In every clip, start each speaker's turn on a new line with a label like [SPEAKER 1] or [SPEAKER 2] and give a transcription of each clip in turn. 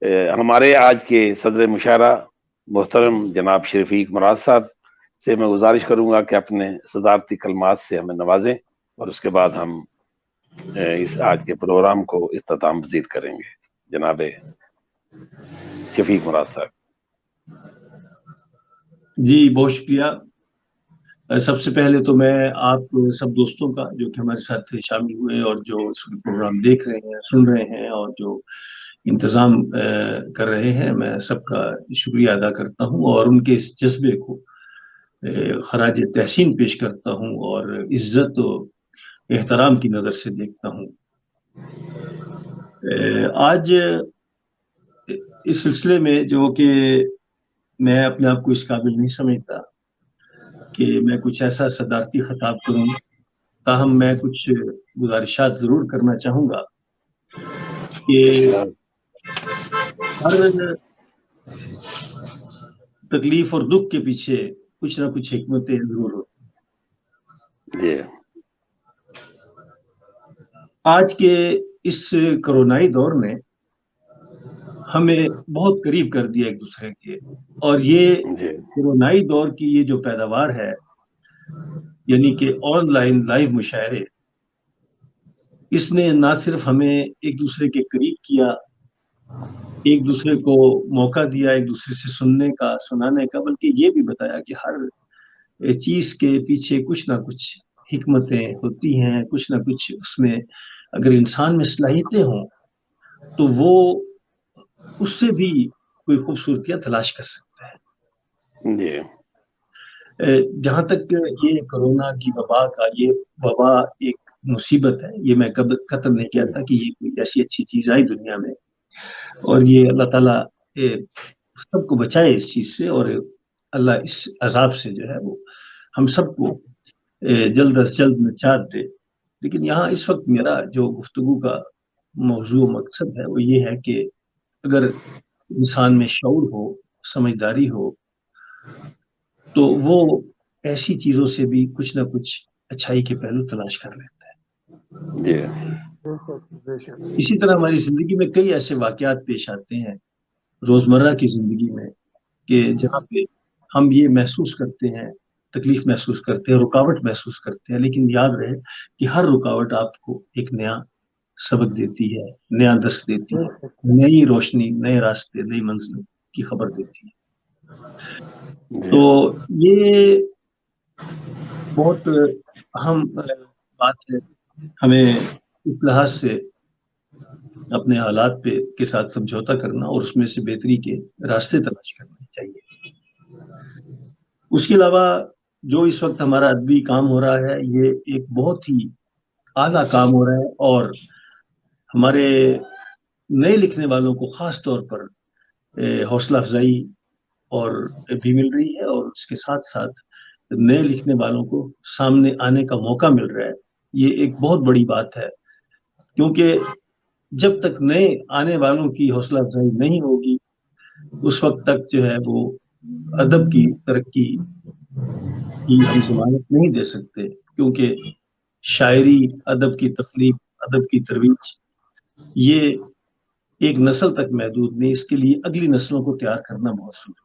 [SPEAKER 1] ہمارے آج کے صدر مشاعرہ محترم جناب شفیق مراد صاحب سے میں گزارش کروں گا کہ اپنے صدارتی کلمات سے ہمیں نوازیں، اور اس کے بعد ہم اس آج کے پروگرام کو اختتام پذیر کریں گے۔ جناب شفیق مراد صاحب۔
[SPEAKER 2] جی بہت شکریہ۔ سب سے پہلے تو میں آپ سب دوستوں کا جو کہ ہمارے ساتھ شامل ہوئے اور جو اس پروگرام دیکھ رہے ہیں، سن رہے ہیں اور جو انتظام کر رہے ہیں، میں سب کا شکریہ ادا کرتا ہوں اور ان کے اس جذبے کو خراج تحسین پیش کرتا ہوں اور عزت و احترام کی نظر سے دیکھتا ہوں۔ آج اس سلسلے میں جو کہ میں اپنے آپ کو اس قابل نہیں سمجھتا کہ میں کچھ ایسا صدارتی خطاب کروں، تاہم میں کچھ گزارشات ضرور کرنا چاہوں گا کہ ہر تکلیف اور دکھ کے پیچھے کچھ نہ کچھ حکمتیں ضرور ہوتی ہیں۔ آج کے اس کرونائی دور نے ہمیں بہت قریب کر دیا ایک دوسرے کے، اور یہ کرونائی دور کی یہ جو پیداوار ہے، یعنی کہ آن لائن لائیو مشاعرے، اس نے نہ صرف ہمیں ایک دوسرے کے قریب کیا، ایک دوسرے کو موقع دیا ایک دوسرے سے سننے کا، سنانے کا، بلکہ یہ بھی بتایا کہ ہر چیز کے پیچھے کچھ نہ کچھ حکمتیں ہوتی ہیں، کچھ نہ کچھ اس میں اگر انسان میں صلاحیتیں ہوں تو وہ اس سے بھی کوئی خوبصورتیاں تلاش کر سکتا ہے۔ جہاں تک یہ کرونا کی وبا کا، یہ وبا ایک مصیبت ہے، یہ میں قطع نہیں کہتا کہ یہ کوئی ایسی اچھی چیز آئی دنیا میں، اور یہ اللہ تعالیٰ سب کو بچائے اس چیز سے، اور اللہ اس عذاب سے جو ہے وہ ہم سب کو جلد از جلد نجات دے۔ لیکن یہاں اس وقت میرا جو گفتگو کا موضوع مقصد ہے وہ یہ ہے کہ اگر انسان میں شعور ہو، سمجھداری ہو، تو وہ ایسی چیزوں سے بھی کچھ نہ کچھ اچھائی کے پہلو تلاش کر لیتا ہے۔ اسی طرح ہماری زندگی میں کئی ایسے واقعات پیش آتے ہیں روزمرہ کی زندگی میں کہ جہاں پہ ہم یہ محسوس کرتے ہیں، تکلیف محسوس کرتے ہیں، رکاوٹ محسوس کرتے ہیں، لیکن یاد رہے کہ ہر رکاوٹ آپ کو ایک نیا سبق دیتی ہے، نیا درس دیتی ہے، نئی روشنی، نئے راستے، نئی منزلوں کی خبر دیتی ہے۔ تو یہ بہت اہم بات ہے، ہمیں اس لحاظ سے اپنے حالات کے ساتھ سمجھوتا کرنا اور اس میں سے بہتری کے راستے تلاش کرنے چاہیے۔ اس کے علاوہ جو اس وقت ہمارا ادبی کام ہو رہا ہے، یہ ایک بہت ہی اعلیٰ کام ہو رہا ہے، اور ہمارے نئے لکھنے والوں کو خاص طور پر حوصلہ افزائی اور بھی مل رہی ہے، اور اس کے ساتھ ساتھ نئے لکھنے والوں کو سامنے آنے کا موقع مل رہا ہے۔ یہ ایک بہت بڑی بات ہے، کیونکہ جب تک نئے آنے والوں کی حوصلہ افزائی نہیں ہوگی اس وقت تک جو ہے وہ ادب کی ترقی کی ہم ضمانت نہیں دے سکتے، کیونکہ شاعری، ادب کی تخلیق، ادب کی ترویج یہ ایک نسل تک محدود نہیں، اس کے لیے اگلی نسلوں کو تیار کرنا بہت ضروری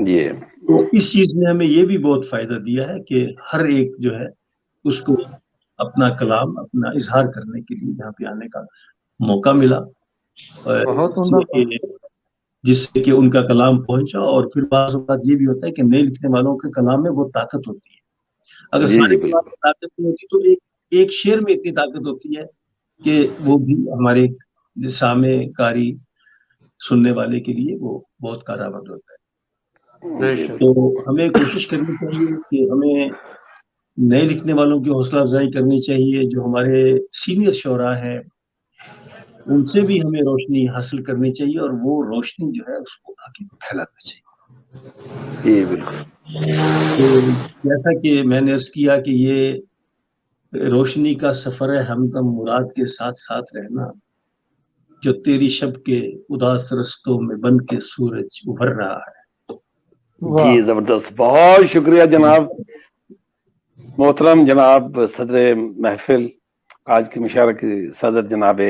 [SPEAKER 2] ہے۔ تو اس چیز نے ہمیں یہ بھی بہت فائدہ دیا ہے کہ ہر ایک جو ہے اس کو اپنا کلام، اپنا اظہار کرنے کے لیے یہاں پہ آنے کا موقع ملا، جس سے کہ ان کا کلام پہنچا۔ اور پھر بعض اوقات یہ بھی ہوتا ہے کہ نئے لکھنے والوں کے کلام میں وہ طاقت ہوتی ہے، اگر سارے کلام میں طاقت نہیں ہوتی تو ایک شعر میں اتنی طاقت ہوتی ہے کہ وہ بھی ہمارے سامع قاری سننے والے کے لیے وہ بہت کارآمد ہوتا ہے۔ تو ہمیں کوشش کرنی چاہیے کہ ہمیں نئے لکھنے والوں کی حوصلہ افزائی کرنی چاہیے، جو ہمارے سینئر شعراء ہیں ان سے بھی ہمیں روشنی حاصل کرنی چاہیے، اور وہ روشنی جو ہے اس کو آگے پھیلانا چاہیے۔ بالکل، جیسا کہ میں نے عرض کیا کہ یہ روشنی کا سفر ہے ہمدم مراد کے ساتھ ساتھ رہنا، جو تیری شب کے اداس رستوں میں بن کے سورج ابھر رہا ہے۔
[SPEAKER 1] جی زبردست، بہت شکریہ جناب محترم، جناب صدر محفل، آج کی مشاعرہ کے صدر جناب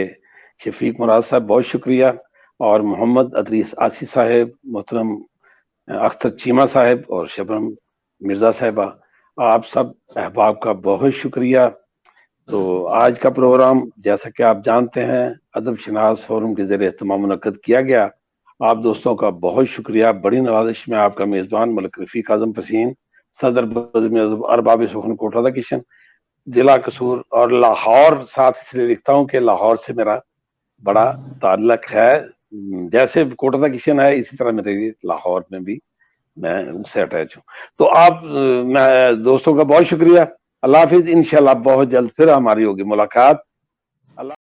[SPEAKER 1] شفیق مراد صاحب، بہت شکریہ۔ اور محمد ادریس آسی صاحب، محترم اختر چیمہ صاحب اور شبنم مرزا صاحبہ، آپ سب احباب کا بہت شکریہ۔ تو آج کا پروگرام جیسا کہ آپ جانتے ہیں ادب شناس فورم کے زیر اہتمام منعقد کیا گیا۔ آپ دوستوں کا بہت شکریہ۔ بڑی نوازش میں آپ کا میزبان ملک رفیق اعظم پسین، صدر بزم ارباب سخن کوٹھا کشن، ضلع قصور اور لاہور، ساتھ اس لیے لکھتا ہوں کہ لاہور سے میرا بڑا تعلق ہے، جیسے کوٹھا کشن ہے اسی طرح میرے لاہور میں بھی میں ان سے اٹیچ ہوں۔ تو آپ میں دوستوں کا بہت شکریہ۔ اللہ حافظ، انشاءاللہ بہت جلد پھر ہماری ہوگی ملاقات۔